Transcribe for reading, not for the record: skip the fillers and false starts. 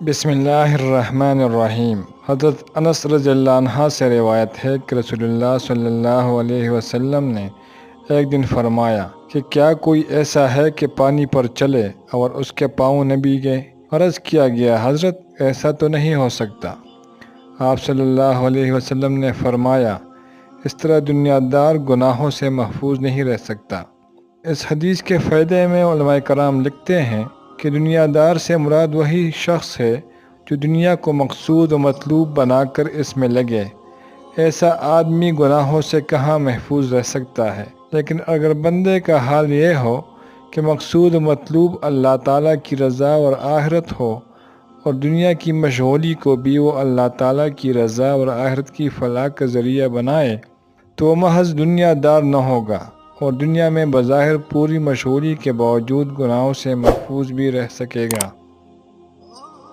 بسم اللہ الرحمن الرحیم۔ حضرت انس رضی اللہ عنہ سے روایت ہے کہ رسول اللہ صلی اللہ علیہ وسلم نے ایک دن فرمایا کہ کیا کوئی ایسا ہے کہ پانی پر چلے اور اس کے پاؤں نہ بھیگے؟ عرض کیا گیا حضرت ایسا تو نہیں ہو سکتا۔ آپ صلی اللہ علیہ وسلم نے فرمایا اس طرح دنیا دار گناہوں سے محفوظ نہیں رہ سکتا۔ اس حدیث کے فائدے میں علماء کرام لکھتے ہیں کہ دنیا دار سے مراد وہی شخص ہے جو دنیا کو مقصود و مطلوب بنا کر اس میں لگے۔ ایسا آدمی گناہوں سے کہاں محفوظ رہ سکتا ہے؟ لیکن اگر بندے کا حال یہ ہو کہ مقصود و مطلوب اللہ تعالیٰ کی رضا اور آخرت ہو اور دنیا کی مشغولی کو بھی وہ اللہ تعالیٰ کی رضا اور آخرت کی فلاح کا ذریعہ بنائے تو وہ محض دنیا دار نہ ہوگا اور دنیا میں بظاہر پوری مشغولی کے باوجود گناہوں سے محفوظ بھی رہ سکے گا۔